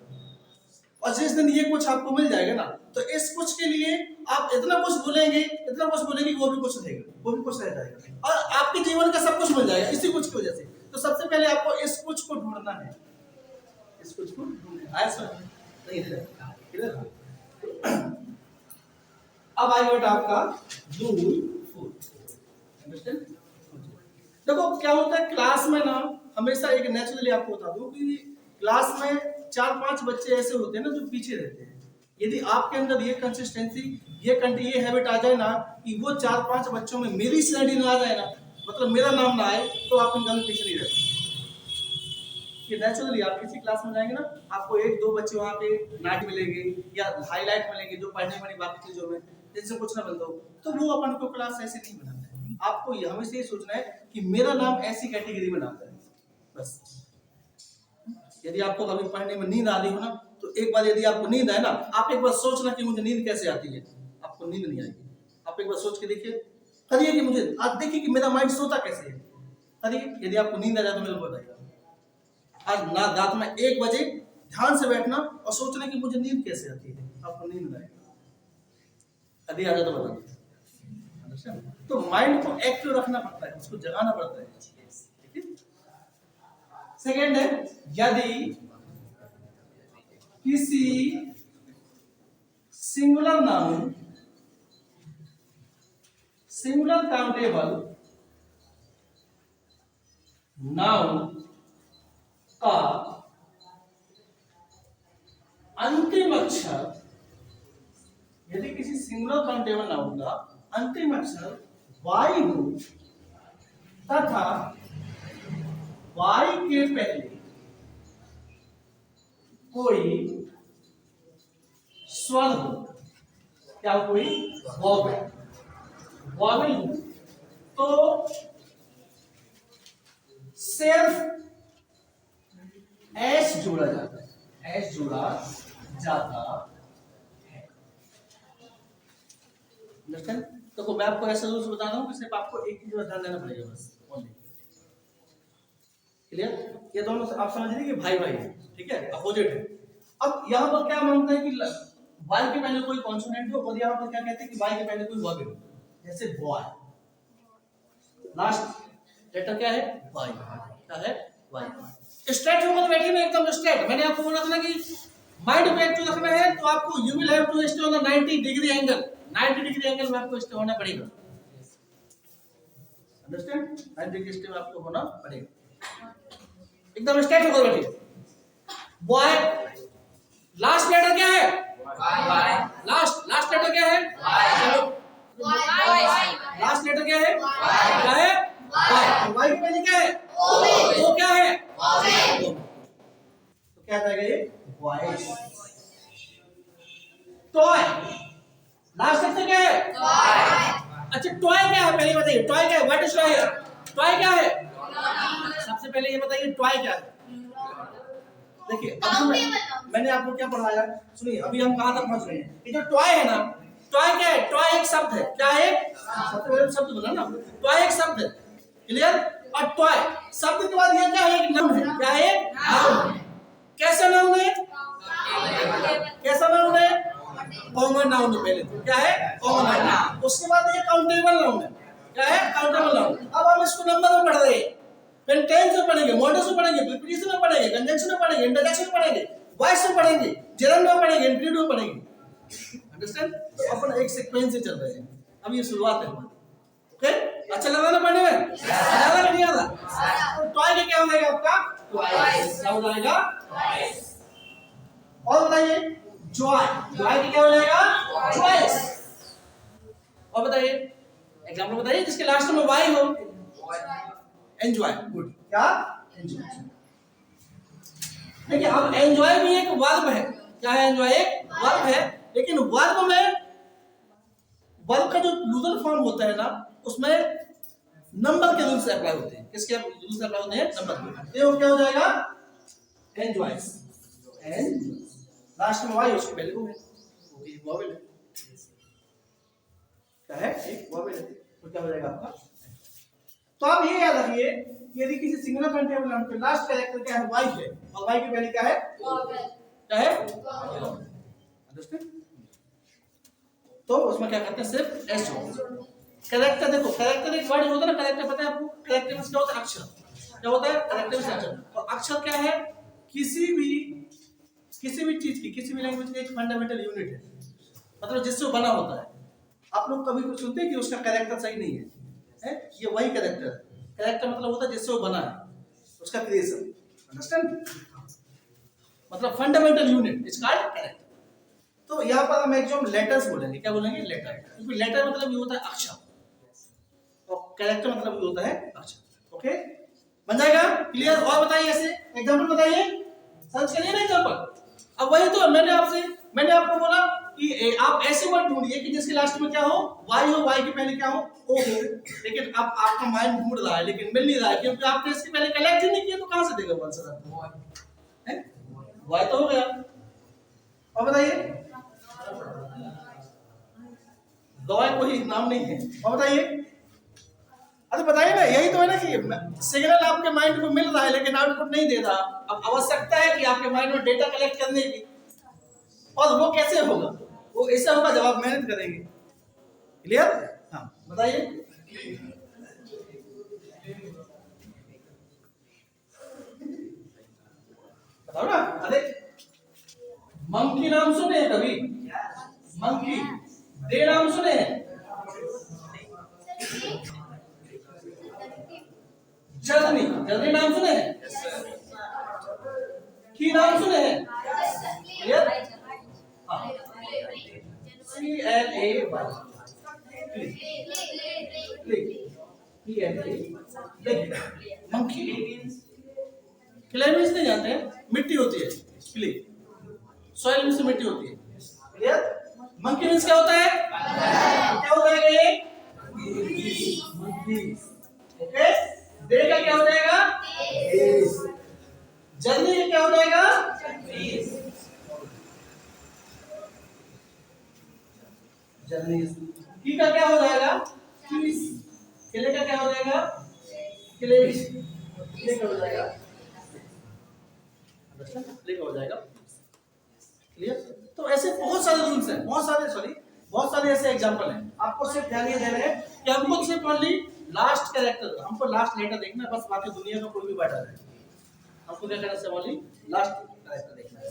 और जिस दिन ये कुछ आपको मिल जाएगा ना, तो इस कुछ के लिए आप इतना कुछ बोलेंगे कि वो भी कुछ देगा, वो भी कुछ रह जाएगा, और आपके जीवन का सब कुछ मिल जाएगा इसी कुछ की वजह से। तो सबसे पहले आपको इस कुछ को ढूंढना है, इस कुछ को ढूंढना है। ऐसा नहीं है इधर। अब आई बेटा आपका दूर फूल। अंडरस्टैंड? देखो क्या होता है क्लास में ना, हमेशा एक नेचुरली आपको बता दूं कि क्लास में 4-5 बच्चे ऐसे होते हैं ना जो पीछे रहते हैं। यदि आपके अंदर ये कंसिस्टेंसी, ये हैबिट आ जाए ना कि वो 4-5 बच्चों में मेरी स्टडी ना आ जाए ना, मतलब मेरा नाम ना आए, तो आप इनका पीछे नहीं रहते। ये नेचुरली आप किसी क्लास में जाएंगे ना, आपको 1-2 बच्चे वहाँ पे नाट मिलेंगे या हाईलाइट मिलेंगे जो पढ़ने वाली बाकी चीजों में जिनसे कुछ ना बनता हो, तो वो अपन को क्लास ऐसे नहीं बनाते हैं। आपको ये हमेशा ये सोचना है कि मेरा नाम ऐसी कैटेगरी में ना आए, बस। यदि आपको कभी पढ़ने में नींद आ रही हो ना, तो एक बार यदि आपको नींद आए ना, आप एक बार सोचना कि मुझे नींद कैसे आती है। आपको नींद नहीं आएगी, आप एक बार सोच के देखिए, करिए कि मुझे, आप देखिए कि मेरा माइंड सोता कैसे है, करिए। यदि आपको नींद आ जाए तो मेरे को बताइएगा। आज ना रात में 1 बजे ध्यान से बैठना और सोचना कि मुझे नींद कैसे आती है, आपको नींद आएगी। यदि आ जाए तो बताना। तो माइंड को एक्टिव रखना पड़ता है, उसको जगाना पड़ता है। सेकेंड है, यदि किसी singular noun, singular countable noun का अंतिम अक्षर, यदि किसी सिंगुलर काउंटेबल नाउन का अंतिम अक्षर वाई हो तथा वाई के पहले कोई स्वर हो, क्या हो? कोई वॉवेल हो, तो सिर्फ एस जोड़ा जाता है, एस जोड़ा जाता है। अंडरस्टैंड? तो मैं आपको ऐसा रूल्स बता रहा हूं कि सिर्फ आपको एक चीज पर ध्यान देना पड़ेगा, बस ओनली। क्लियर? ये दोनों आप समझ लीजिए कि भाई भाई है, ठीक है, अपोजिट है। अब यहाँ पर क्या मानते हैं कि वाई के पहले कोई कॉन्सोनेंट हो, और यहाँ पर क्या कहते हैं कि वाई के पहले कोई वर्ब हो, जैसे बॉय, लास्ट लेटर क्या है? वाई। क्या है? वाई। स्ट्रेट होकर बैठिए ना, एकदम स्ट्रेट। मैंने आपको बोला था ना कि माइंड पे एक्टिव रखना है, तो आपको you will have to stay on the 90 degree angle, 90 degree angle में आपको स्टे होना पड़ेगा। अंडरस्टैंड? 90 डिग्री स्टे में आपको होना पड़ेगा, एकदम स्ट्रेट होकर बैठिए। बॉय, लास्ट लेटर क्या है? लास्ट लेटर क्या है? लास्ट लेटर क्या है? क्या है? वाई के पहले क्या है? ओ क्या है? तो क्या जाएगा ये? वॉइस। टॉय, लास्ट लेटर क्या है? अच्छा, टॉय क्या है पहले बताइए, टॉय क्या है? What is toy? टॉय क्या है? सबसे पहले ये बताइए टॉय क्या है? देखिए मैंने आपको क्या पढ़ाया, सुनिए, अभी हम कहां तक पहुंच रहे हैं। ये जो टॉय है ना, टॉय क्या है? टॉय एक शब्द है। क्या है? शब्द बोला ना, टॉय एक शब्द है। क्लियर? और टॉय शब्द के बाद ये क्या है? एक नाउन है। क्या है? नाउन। कैसा नाउन है? कैसा नाउन है? कॉमन नाउन है पहले तो। क्या है? Common noun. उसके बाद ये काउंटेबल नाउन है। क्या है? Countable noun. अब हम इसको नंबर में पढ़ रहे हैं, फिर टेंस में पढ़ेंगे, मॉडल्स में पढ़ेंगे, प्रीपोजिशन में पढ़ेंगे, कंजंक्शन में पढ़ेंगे, इंटरजेक्शन में पढ़ेंगे, वॉइस में पढ़ेंगे, जेरंड में पढ़ेंगे, इंक्लूड में पढ़ेंगे। अंडरस्टैंड? तो अपन एक सीक्वेंस से चल रहे हैं, अब ये शुरुआत है हमारी। ओके? अच्छा लगा ना पढ़ने में? आया कि नहीं आया? तो टॉय के क्या हो जाएगा आपका? ट्वाइस। क्या हो जाएगा? ट्वाइस। और बताइए जॉय, जॉय के क्या हो जाएगा? ट्वाइस। और बताइए एग्जांपल बताइए जिसके लास्ट में वाई हो। Enjoy, good. क्या? एंजॉय। देखिए अब एंजॉय भी एक वर्ब है, क्या है एंजॉय? एक वर्ब है, लेकिन वर्ब में वर्ब का जो प्लूरल फॉर्म होता है ना, उसमें नंबर के रूल्स अप्लाई होते हैं। किसके रूल्स अप्लाई होते हैं? नंबर के। ये क्या हो जाएगा? एंजॉयस। एंड लास्ट में वाई उसके पहले को है, वो भी वॉवेल है। क्या है? एक वॉवेल है। तो क्या हो जाएगा आपका? तो आप ये याद रखिए, यदि किसी सिंगुलर काउंटेबल नाउन के लास्ट कैरेक्टर क्या है? वाई है, और वाई के पहले क्या है? क्या है? अंडरस्टैंड? तो उसमें क्या करते हैं? सिर्फ एस जोड़ते हैं। कैरेक्टर देखो, कैरेक्टर एक वर्ड होता है ना, कैरेक्टर पता है आपको? कैरेक्टर मींस क्या होता है? अक्षर। क्या होता है? कैरेक्टर मींस अक्षर। और अक्षर क्या है? किसी भी चीज की, किसी भी लैंग्वेज की एक फंडामेंटल यूनिट है, मतलब जिससे वो बना होता है। आप लोग कभी कुछ सुनते हैं कि उसका कैरेक्टर सही नहीं है, है? ये वही कैरेक्टर है। कैरेक्टर मतलब होता है जिससे वो बना है, उसका क्रिएशन। अंडरस्टैंड? मतलब fundamental unit is called character. तो यहाँ पर हम मैक्सिमम लेटर्स बोलेंगे। क्या बोलेंगे? लेटर। क्योंकि लेटर मतलब ये होता है अक्षर, और कैरेक्टर मतलब ये होता है अक्षर। ओके, बन जाएगा? क्लियर? और बताइए, ऐसे एग्जांपल बताइए, सर्च करिए ना एग्जांपल। अब वही तो मैंने आपको बोला कि आप ऐसे वर्ड ढूंढिए कि जिसके लास्ट में क्या हो? वाई हो, वाई के पहले क्या हो? ओ हो। लेकिन अब आपका माइंड ढूंढ रहा है लेकिन मिल नहीं रहा है, क्योंकि आपने इसके पहले कलेक्ट ही नहीं किया, तो कहां से देगा वो आंसर आपको? वाई तो हो गया। और बताइए, लॉय कोई नाम नहीं है। और बताइए, अरे बताइए ना, यही तो है ना कि सिग्नल आपके माइंड को मिल रहा है लेकिन आउटपुट नहीं दे रहा। अब आवश्यकता है कि आपके माइंड में डेटा कलेक्ट करने की, और वो कैसे होगा? वो ऐसा होगा जब आप मेहनत करेंगे। क्लियर? हाँ, बताइए। बताओ ना। अरे मंकी नाम सुने हैं कभी? मंकी। डे नाम सुने हैं? जर्नी। जर्नी नाम सुने हैं? की नाम सुने हैं? क्लियर? हाँ, CLAY। मंकी। क्ले मींस नहीं जानते हैं? मिट्टी होती है क्ले, सॉइल में से मिट्टी होती है। क्लियर? मंकी मींस क्या होता है? क्या होता है ये? ओके, डे का क्या हो जाएगा? जल्दी का क्या हो जाएगा? जल्दी। की का क्या हो जाएगा? किले का क्या हो जाएगा? किले का हो जाएगा। हो जाएगा। क्लियर? तो ऐसे बहुत सारे रूल्स हैं, बहुत सारे ऐसे एग्जांपल हैं। आपको सिर्फ ध्यान ये देना है कि हमको सिर्फ ओनली लास्ट कैरेक्टर, हमको लास्ट लेटर देखना है बस, बाकी दुनिया का कोई भी वर्ड आ जाए हमको क्या करना है? ओनली लास्ट कैरेक्टर देखना है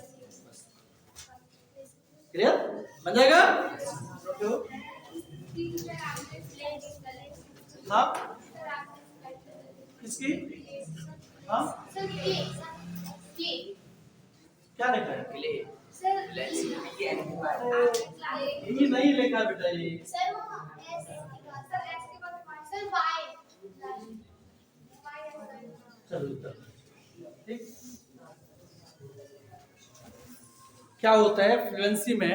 बस। क्लियर? बन जाएगा? हाँ, किसकी? हाँ, क्या लिखा है? ये नहीं लिखा बेटा, ये चलो ठीक। क्या होता है फ्लुएंसी में,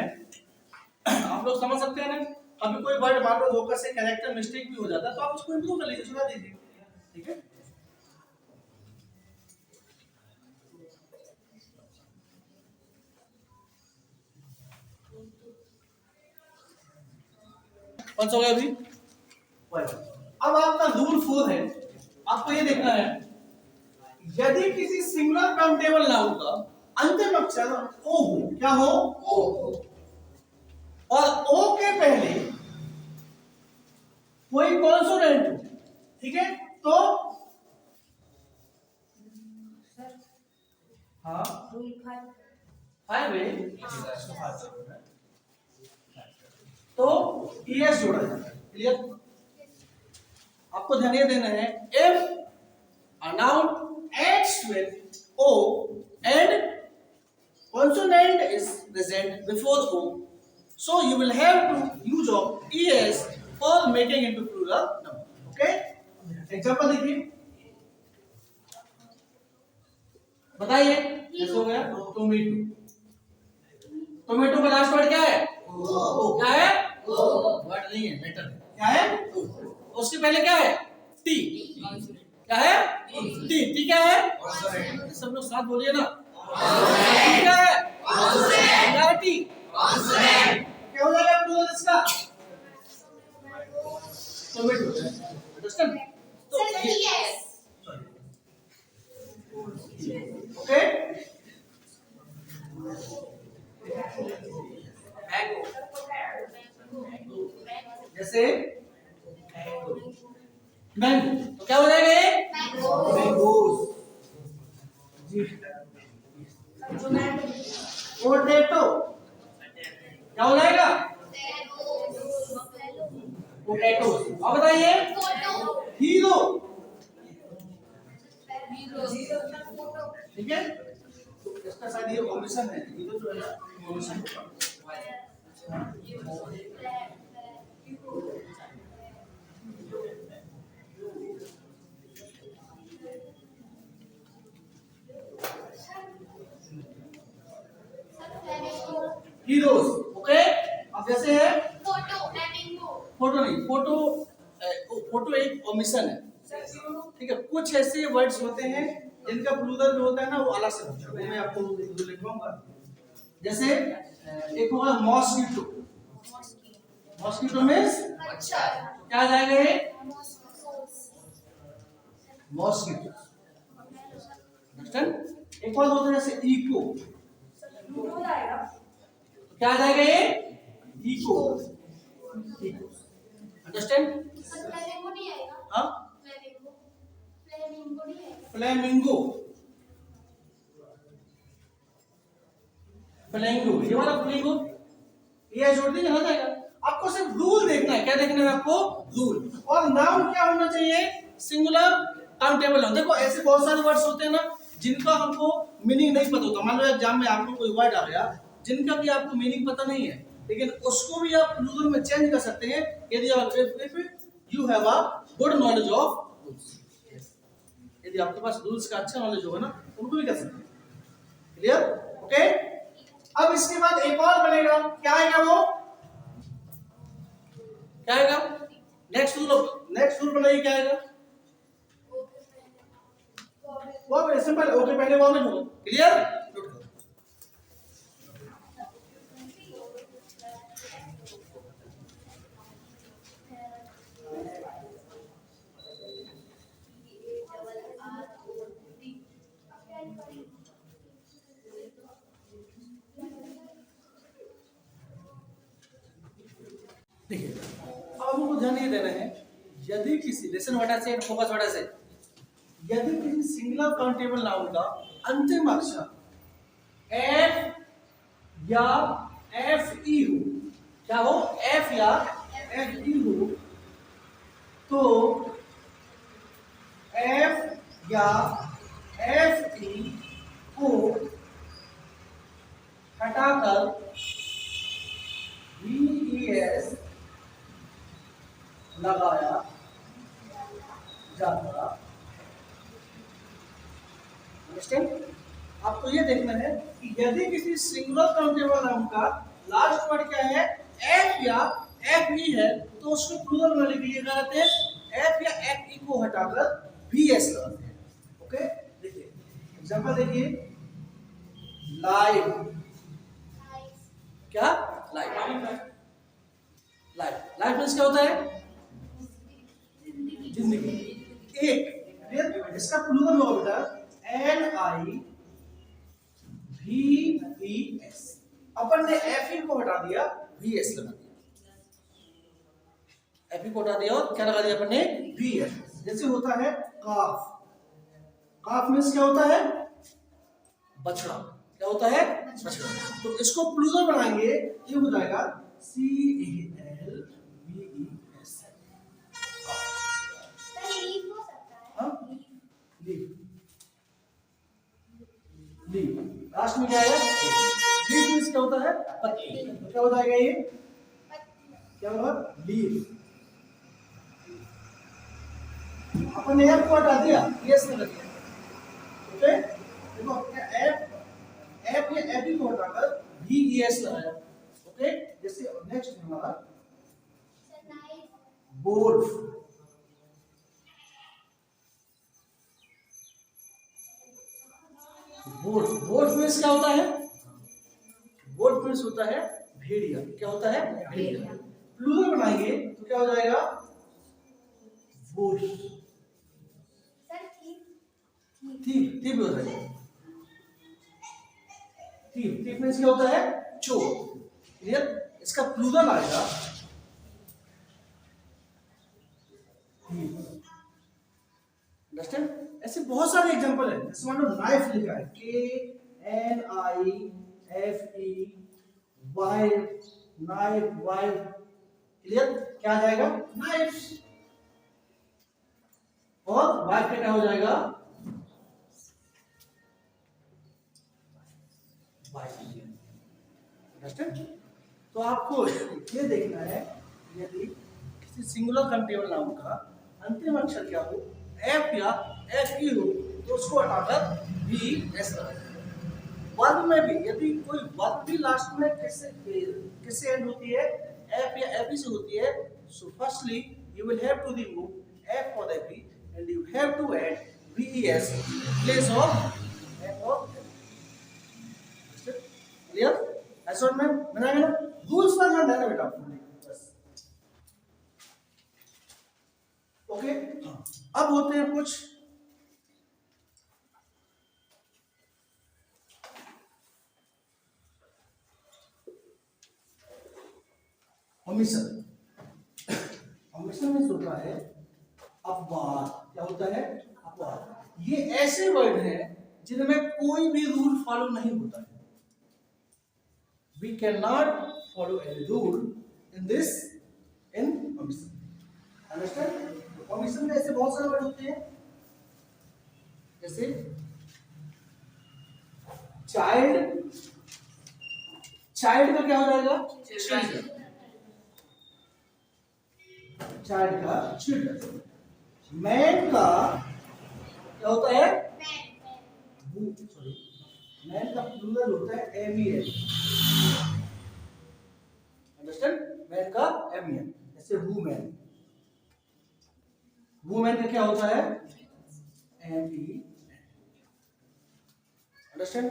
आप लोग समझ सकते हैं ना? अभी कोई वर्ड मान लो धोखा से कैरेक्टर मिस्टेक भी हो जाता है तो आप उसको इंप्रूव कर लीजिए, सुधार दीजिए। ठीक है? कौन सा हो गया अभी? अब आपका रूल 4 है, आपको ये देखना है, यदि किसी सिंगुलर काउंटेबल नाउन का अंतिम अक्षर ओ हो, क्या हो? ओ, और ओ के पहले कोई कॉन्सोनेंट हो, ठीक है? तो हाँ, 5 है, तो ES जोड़ा जाता है। क्लियर? आपको ध्यान ये देना है, if a noun ends with O and consonant is present before O, so you will have to use of ES for making into plural number. Okay? Example देखिए, बताइए कैसे हो गया? टोमेटो। टोमेटो का लास्ट वर्ड क्या है? ओ। क्या है? वर्ड नहीं है, लेटर है। क्या है? उसके पहले क्या है? टी। क्या है? टी। टी क्या है? सब लोग साथ बोलिए ना। टी क्या है? क्या है टी? क्या हो जाएगा प्लूरल इसका? टोमेटो। अंडरस्टैंड? तो yes. ओके, जैसे मैंगो, तो क्या हो जाएगा ये? मैंगोज। जी। पोटैटो क्या हो जाएगा? पोटैटो। अब बताइए हीरो। ठीक है, तो इसका शायद ये ओमिशन है, हीरो जो है ना ओमिशन होगा। हीरोज। ओके, अब जैसे है फोटो नहीं, फोटो फोटो एक ओमिशन है। ठीक है, कुछ ऐसे वर्ड्स होते हैं जिनका प्लूरल जो होता है ना वो अलग से होता है, वो मैं आपको लिखवाऊंगा। जैसे एक होगा मॉस्किटो। मॉस्किटो मींस क्या आ जाएगा ये? मॉस्किटो। अंडरस्टैंड? एक और होता है जैसे इको। क्या आ जाएगा ये? इको। इको। अंडरस्टैंड? हाँ, फ्लेमिंगो। फ्लेमिंगो, ये वाला फ्लेमिंगो ये जोड़ दीजिए, हो जाएगा। आपको सिर्फ रूल देखना है। क्या देखना है आपको? रूल। और नाउन क्या होना चाहिए? Singular countable noun. देखो ऐसे बहुत सारे वर्ड्स होते हैं ना जिनका हमको मीनिंग नहीं पता होता। मान लो एग्जाम में आपको कोई वर्ड आ गया जिनका भी आपको मीनिंग पता नहीं है, लेकिन उसको भी आप प्लूरल में चेंज कर सकते हैं यदि आप you have a good knowledge of rules. यदि आपके पास रूल्स का अच्छा नॉलेज होगा ना उनको भी कर सकते हैं। क्लियर? ओके, अब इसके बाद एक और बनेगा। क्या आएगा वो? क्या आएगा? नेक्स्ट रूल बनाइए। क्या आएगा? वो सिंपल। ओके, पहले वो में क्लियर। देखिए, अब हमको ध्यान ये देना है, यदि किसी lesson what I said, focus what I said, यदि किसी सिंगुलर काउंटेबल नाउन का अंतिम अक्षर एफ या एफ ई हो, क्या हो? एफ या एफ ई हो, तो एफ या एफ ई को हटाकर VES लगाया जाता। अंडरस्टैंड? आपको ये देखना है कि यदि किसी सिंगुलर काउंटेबल नाउन का लास्ट वर्ड क्या है? एफ या एफ ई है, तो उसको प्लूरल में लिखिए। क्या कहते हैं? एफ या एफ ई को हटाकर VS लगाते हैं। ओके, देखिए एग्जांपल देखिए। लाइव। क्या? लाइफ। लाइफ मीन्स क्या होता है? जिंदगी। एक इसका प्लूरल होगा बेटा LIVES। अपन ने FE को हटा दिया, VS लगा दिया। FE को हटा दिया और क्या लगा दिया अपन ने? VS। जैसे होता है काफ। काफ मीन्स क्या होता है? बछड़ा। क्या होता है? बछड़ा। तो इसको प्लूरल बनाएंगे, ये हो जाएगा CALVES। लास्ट में क्या है? लीफ मीन्स क्या होता है? पत्ती। तो क्या हो जाएगा ये? क्या होगा? लीफ। अपन ने एफ को हटा दिया, यस लगा दिया। ओके, देखो क्या एफ या एफ को हटाकर VES लगाया। ओके, जैसे नेक्स्ट हमारा बोर्ड। बोर्ड मीन्स क्या होता है? बोर्ड मीन्स होता है भेड़िया। क्या होता है? भेड़िया। प्लूरल बनाएंगे तो क्या हो जाएगा? वुल्फ। थीप हो जाएगा। थीप मीन्स क्या होता है? चोर। क्लियर? इसका प्लूरल आएगा अंडरस्टैंड? ऐसे बहुत सारे एग्जांपल है। जैसे मान लो नाइफ लिखा है, KNIFE, वाइफ। क्लियर? क्या आ जाएगा? नाइफ। और वाइफ का क्या हो जाएगा? वाइफ। अंडरस्टैंड? तो आपको ये देखना है, यदि किसी सिंगुलर कंटेबल नाउन का अंतिम अक्षर क्या हो, एफ या FE हो, तो उसको हटाकर VS लगाएं। वर्ब में भी यदि कोई वर्ब भी लास्ट में किससे एंड होती है, F या FE से होती है, so firstly you will have to remove F और FE and you have to add VES in place of F or FE. Clear? ऐसा में बनाएंगे ना, रूल्स पर ध्यान देना बेटा। ओके, अब होते हैं कुछ ओमिशन। ओमिशन में होता है अपवाद। क्या होता है? अपवाद। ये ऐसे वर्ड हैं जिनमें कोई भी रूल फॉलो नहीं होता है। We cannot follow any rule in omission. Understand? Omission में ऐसे बहुत सारे वर्ड होते हैं, जैसे चाइल्ड का क्या हो जाएगा? चिल्ड्रन। चाइल्ड का चिल्ड्रन। मैन का क्या होता है? मैन का प्लूरल होता है MEN। अंडरस्टैंड? मैन का MEN। जैसे वुमेन। वुमेन का क्या होता है? MEN। अंडरस्टैंड?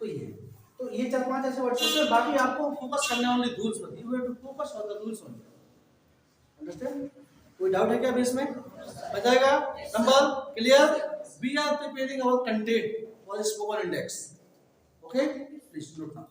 तो ये 4-5 ऐसे वर्ड्स होते हैं। बाकी आपको फोकस करने वाले रूल्स पर, you have to focus on the rules only. Understand? कोई डाउट है क्या अभी इसमें? बताएगा? Number clear? We are preparing our content for spoken index. Okay, please note down.